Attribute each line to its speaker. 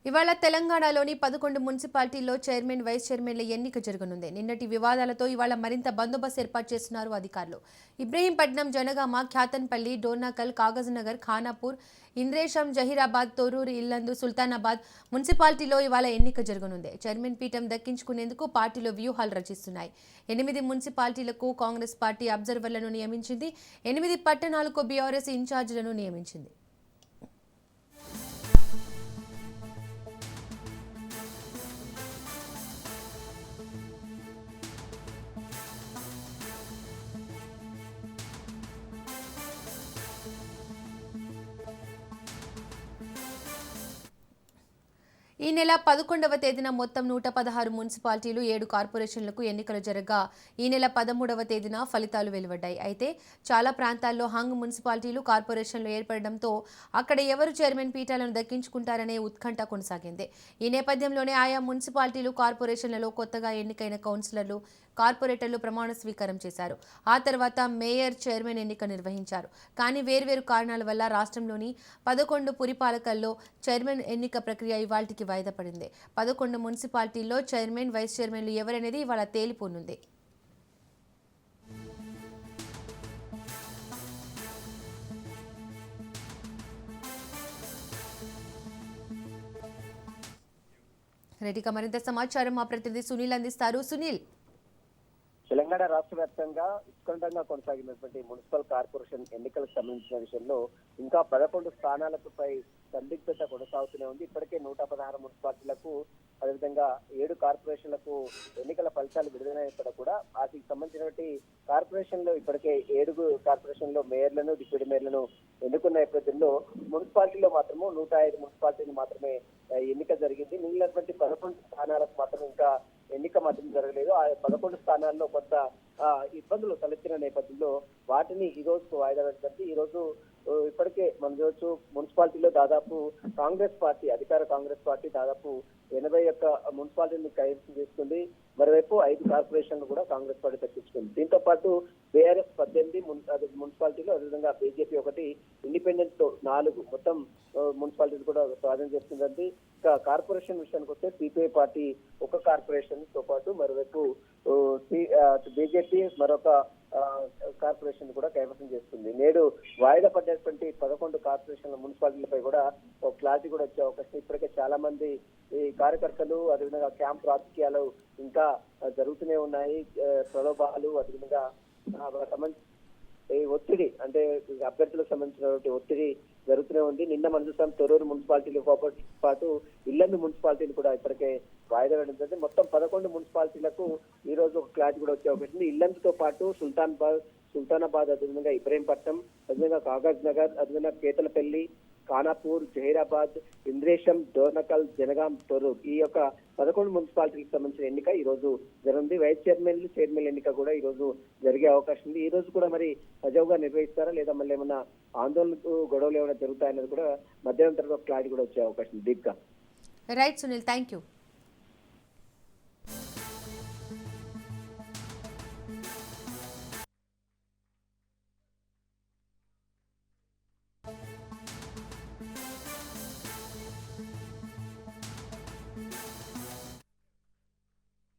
Speaker 1: ఇవాళ తెలంగాణలోని 11 మున్సిపాలిటీల్లో చైర్మన్, వైస్ చైర్మన్ల ఎన్నిక జరగనుంది. నిన్నటి వివాదాలతో ఇవాళ మరింత బందోబస్తు ఏర్పాటు చేస్తున్నారు అధికారులు. ఇబ్రహీంపట్నం, జనగామ, ఖ్యాతన్పల్లి, డోర్నకల్, కాగజ్నగర్, ఖానాపూర్, ఇంద్రేశం, జహీరాబాద్, తొర్రూరు, ఇల్లందు, సుల్తానాబాద్ మున్సిపాలిటీలో ఇవాళ ఎన్నిక జరగనుంది. చైర్మన్ పీఠం దక్కించుకునేందుకు పార్టీలు వ్యూహాలు రచిస్తున్నాయి. 8 మున్సిపాలిటీలకు కాంగ్రెస్ పార్టీ అబ్జర్వర్లను నియమించింది. 8 పట్టణాలకు బీఆర్ఎస్ ఇన్ఛార్జీలను నియమించింది. ఈ నెల 11వ తేదీన మొత్తం 116 మున్సిపాలిటీలు, 7 కార్పొరేషన్లకు ఎన్నికలు జరగగా ఈ నెల 13వ తేదీన ఫలితాలు వెలువడ్డాయి. అయితే చాలా ప్రాంతాల్లో హంగ్ మున్సిపాలిటీలు, కార్పొరేషన్లు ఏర్పడడంతో అక్కడ ఎవరు చైర్మన్ పీఠాలను దక్కించుకుంటారనే ఉత్కంఠ కొనసాగింది. ఈ నేపథ్యంలోనే ఆయా మున్సిపాలిటీలు, కార్పొరేషన్లలో కొత్తగా ఎన్నికైన కౌన్సిలర్లు, కార్పొరేటర్లు ప్రమాణ స్వీకారం చేశారు. ఆ తర్వాత మేయర్, చైర్మన్ ఎన్నిక నిర్వహించారు. కానీ వేర్వేరు కారణాల వల్ల రాష్ట్రంలోని 11 పురపాలకల్లో చైర్మన్ ఎన్నిక ప్రక్రియ ఇవాళ్టికి వాయిదా పడింది. 11 మున్సిపాలిటీల్లో చైర్మన్, వైస్ చైర్మన్లు ఎవరనేది ఇవాళ తేలిపోనుంది. రెడ్డిగా మరింత సమాచారం మా ప్రతినిధి సునీల్ అందిస్తారు. సునీల్,
Speaker 2: తెలంగాణ రాష్ట్ర వ్యాప్తంగా ఉత్కంఠంగా కొనసాగినటువంటి మున్సిపల్ కార్పొరేషన్ ఎన్నికలకు సంబంధించిన విషయంలో ఇంకా 11 స్థానాలపై సందిగ్ధత కొనసాగుతూనే ఉంది. ఇప్పటికే 116 మున్సిపాలిటీలకు, అదేవిధంగా 7 కార్పొరేషన్లకు ఎన్నికల ఫలితాలు విడుదలైనప్పుడు కూడా వాటికి సంబంధించినటువంటి కార్పొరేషన్లో ఇప్పటికే 7 కార్పొరేషన్లో మేయర్లను, డిప్యూటీ మేయర్లను ఎన్నుకున్న నేపథ్యంలో మున్సిపాలిటీలో మాత్రము 105 మున్సిపాలిటీలు మాత్రమే ఎన్నిక జరిగింది. మిగిలినటువంటి 11 స్థానాలకు మాత్రం ఇంకా ఎన్నిక మాత్రం జరగలేదు. ఆ 11 స్థానాల్లో కొంత ఇబ్బందులు తలెత్తిన నేపథ్యంలో వాటిని ఈ రోజుకు వాయిదా వేస్తుంది. ఈ రోజు ఇప్పటికే మనం చూడొచ్చు, మున్సిపాలిటీలో దాదాపు కాంగ్రెస్ పార్టీ, అధికార కాంగ్రెస్ పార్టీ దాదాపు 81 మున్సిపాలిటీని కైవసం చేసుకుంది. మరోవైపు 5 కార్పొరేషన్లు కూడా కాంగ్రెస్ పార్టీ దక్కించుకుంది. దీంతో పాటు బీఆర్ఎస్ 18 మున్సిపాలిటీలు, అదేవిధంగా బీజేపీ 1, ఇండిపెండెంట్ తో 4 మొత్తం మున్సిపాలిటీలు కూడా స్వాధీనం చేసుకుందండి. ఇంకా కార్పొరేషన్ విషయానికి వస్తే సిపిఐ పార్టీ 1 కార్పొరేషన్ తో పాటు మరోవైపు బీజేపీ మరొక కార్పొరేషన్ కూడా కైవసం చేస్తుంది. నేడు వాయిదా పడ్డటువంటి 11 కార్పొరేషన్ల మున్సిపాలిటీలపై కూడా ఒక క్లారిటీ కూడా వచ్చే అవకాశం. ఇప్పటికే చాలా మంది ఈ కార్యకర్తలు, అదేవిధంగా క్యాంప్ రాజకీయాలు ఇంకా జరుగుతూనే ఉన్నాయి. ప్రలోభాలు, అదేవిధంగా ఈ ఒత్తిడి, అంటే అభ్యర్థులకు సంబంధించినటువంటి ఒత్తిడి జరుగుతూనే ఉంది. నిన్న మనం చూసాం, తొర్రూరు మున్సిపాలిటీలతో పాటు ఇల్లందు మున్సిపాలిటీలు కూడా ఇప్పటికే వాయిదా వేయడం జరిగింది. మొత్తం 11 మున్సిపాలిటీలకు ఈ రోజు ఒక క్లారిటీ కూడా వచ్చే అవకాశం ఉంది. ఇల్లందుతో పాటు సుల్తానాబాద్, అదేవిధంగా ఇబ్రహీంపట్నం, అదేవిధంగా కాగజ్ నగర్, అదేవిధంగా కేతలపల్లి, ఖానాపూర్, జహీరాబాద్, ఇంద్రేశం, డోర్నకల్, జనగాం, తొర్రూరు, ఈ యొక్క 11 మున్సిపాలిటీలకు సంబంధించిన ఎన్నిక ఈ రోజు జరుగుతుంది. వైస్ చైర్మన్లు, చైర్మన్ ఎన్నిక కూడా ఈ రోజు జరిగే అవకాశం ఉంది. ఈ రోజు కూడా మరి సజావుగా నిర్వహిస్తారా లేదా మళ్ళీ ఏమన్నా ఆందోళనకు, గొడవలు ఏమైనా జరుగుతాయనేది కూడా మధ్యాహ్నం తర్వాత క్లారిటీ కూడా వచ్చే అవకాశం ఉంది. దీప్గా.
Speaker 1: Right Sunil, thank you.